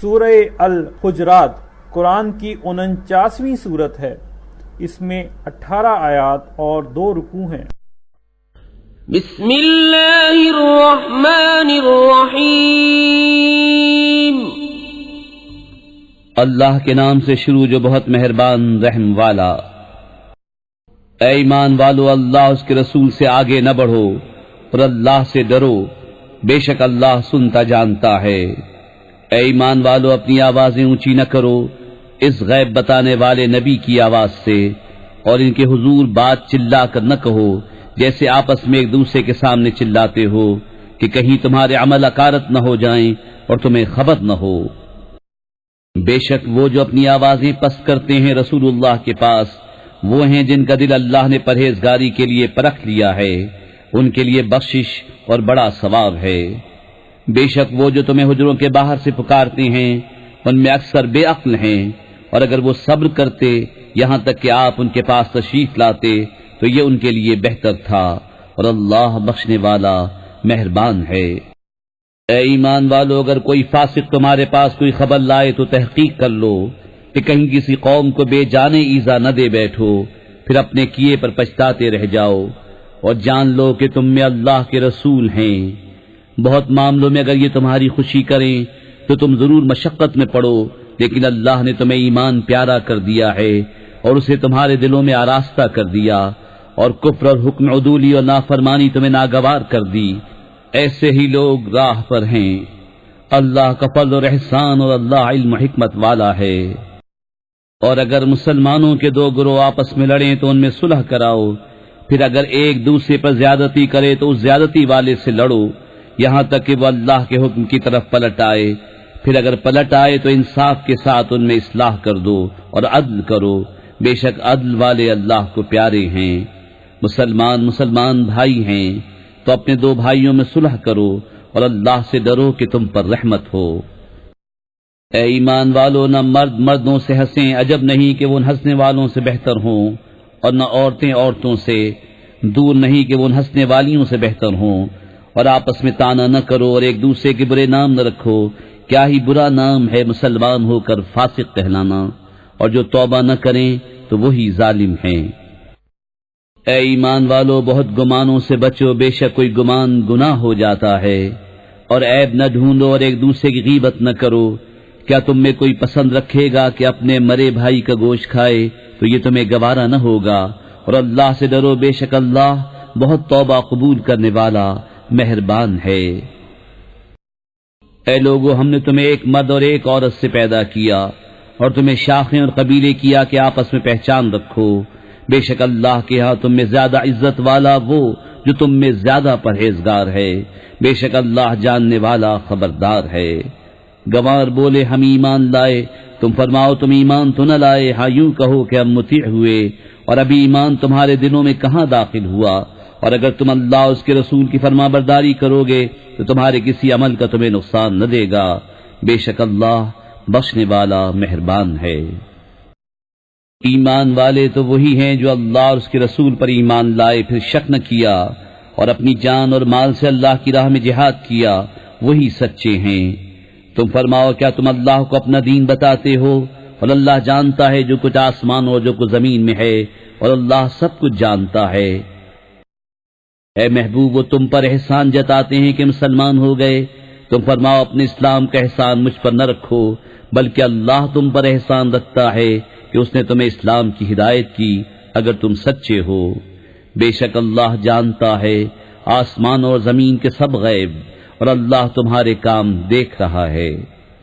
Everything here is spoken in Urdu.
سورہ الحجرات قرآن کی 49ویں سورت ہے۔ اس میں 18 آیات اور 2 رکوع ہیں۔ بسم اللہ الرحمن الرحیم۔ اللہ کے نام سے شروع جو بہت مہربان رحم والا۔ اے ایمان والو، اللہ اس کے رسول سے آگے نہ بڑھو اور اللہ سے ڈرو، بے شک اللہ سنتا جانتا ہے۔ اے ایمان والو، اپنی آوازیں اونچی نہ کرو اس غیب بتانے والے نبی کی آواز سے، اور ان کے حضور بات چلا کر نہ کہو جیسے آپس میں ایک دوسرے کے سامنے چلاتے ہو کہ کہیں تمہارے عمل اکارت نہ ہو جائیں اور تمہیں خبر نہ ہو۔ بے شک وہ جو اپنی آوازیں پست کرتے ہیں رسول اللہ کے پاس، وہ ہیں جن کا دل اللہ نے پرہیزگاری کے لیے پرکھ لیا ہے، ان کے لیے بخشش اور بڑا ثواب ہے۔ بے شک وہ جو تمہیں حجروں کے باہر سے پکارتے ہیں ان میں اکثر بے عقل ہیں، اور اگر وہ صبر کرتے یہاں تک کہ آپ ان کے پاس تشریف لاتے تو یہ ان کے لیے بہتر تھا، اور اللہ بخشنے والا مہربان ہے۔ اے ایمان والو، اگر کوئی فاسق تمہارے پاس کوئی خبر لائے تو تحقیق کر لو کہ کہیں کسی قوم کو بے جانے ایذا نہ دے بیٹھو، پھر اپنے کیے پر پچھتاتے رہ جاؤ، اور جان لو کہ تم میں اللہ کے رسول ہیں۔ بہت معاملوں میں اگر یہ تمہاری خوشی کریں تو تم ضرور مشقت میں پڑو، لیکن اللہ نے تمہیں ایمان پیارا کر دیا ہے اور اسے تمہارے دلوں میں آراستہ کر دیا، اور کفر اور حکم عدولی اور نافرمانی تمہیں ناگوار کر دی۔ ایسے ہی لوگ راہ پر ہیں۔ اللہ کا فضل اور احسان، اور اللہ علم و حکمت والا ہے۔ اور اگر مسلمانوں کے 2 گروہ آپس میں لڑیں تو ان میں صلح کراؤ، پھر اگر ایک دوسرے پر زیادتی کرے تو اس زیادتی والے سے لڑو یہاں تک کہ وہ اللہ کے حکم کی طرف پلٹ آئے۔ پھر اگر پلٹ آئے تو انصاف کے ساتھ ان میں اصلاح کر دو اور عدل کرو، بے شک عدل والے اللہ کو پیارے ہیں۔ مسلمان بھائی ہیں تو اپنے 2 بھائیوں میں صلح کرو، اور اللہ سے ڈرو کہ تم پر رحمت ہو۔ اے ایمان والو، نہ مرد مردوں سے ہنسیں، عجب نہیں کہ وہ ان ہنسنے والوں سے بہتر ہوں، اور نہ عورتیں عورتوں سے، دور نہیں کہ وہ ان ہنسنے والیوں سے بہتر ہوں۔ اور آپس میں طعنہ نہ کرو اور ایک دوسرے کے برے نام نہ رکھو، کیا ہی برا نام ہے مسلمان ہو کر فاسق کہلانا، اور جو توبہ نہ کریں تو وہی ظالم ہیں۔ اے ایمان والو، بہت گمانوں سے بچو، بے شک کوئی گمان گناہ ہو جاتا ہے۔ اور عیب نہ ڈھونڈو اور ایک دوسرے کی غیبت نہ کرو۔ کیا تم میں کوئی پسند رکھے گا کہ اپنے مرے بھائی کا گوشت کھائے؟ تو یہ تمہیں گوارا نہ ہوگا۔ اور اللہ سے ڈرو، بے شک اللہ بہت توبہ قبول کرنے والا مہربان ہے۔ اے لوگو، ہم نے تمہیں ایک مرد اور ایک عورت سے پیدا کیا، اور تمہیں شاخیں اور قبیلے کیا کہ آپس میں پہچان رکھو۔ بے شک اللہ کے ہاں تم میں زیادہ عزت والا وہ جو تم میں زیادہ پرہیزگار ہے۔ بے شک اللہ جاننے والا خبردار ہے۔ گوار بولے ہم ایمان لائے، تم فرماؤ تم ایمان تو نہ لائے، ہاں یوں کہو کہ ہم مطیع ہوئے، اور ابھی ایمان تمہارے دلوں میں کہاں داخل ہوا؟ اور اگر تم اللہ اس کے رسول کی فرما برداری کرو گے تو تمہارے کسی عمل کا تمہیں نقصان نہ دے گا، بے شک اللہ بخشنے والا مہربان ہے۔ ایمان والے تو وہی ہیں جو اللہ اور اس کے رسول پر ایمان لائے، پھر شک نہ کیا، اور اپنی جان اور مال سے اللہ کی راہ میں جہاد کیا، وہی سچے ہیں۔ تم فرماؤ کیا تم اللہ کو اپنا دین بتاتے ہو؟ اور اللہ جانتا ہے جو کچھ آسمان اور جو کچھ زمین میں ہے، اور اللہ سب کچھ جانتا ہے۔ اے محبوب، وہ تم پر احسان جتاتے ہیں کہ مسلمان ہو گئے، تم فرماؤ اپنے اسلام کا احسان مجھ پر نہ رکھو، بلکہ اللہ تم پر احسان رکھتا ہے کہ اس نے تمہیں اسلام کی ہدایت کی، اگر تم سچے ہو۔ بے شک اللہ جانتا ہے آسمان اور زمین کے سب غیب، اور اللہ تمہارے کام دیکھ رہا ہے۔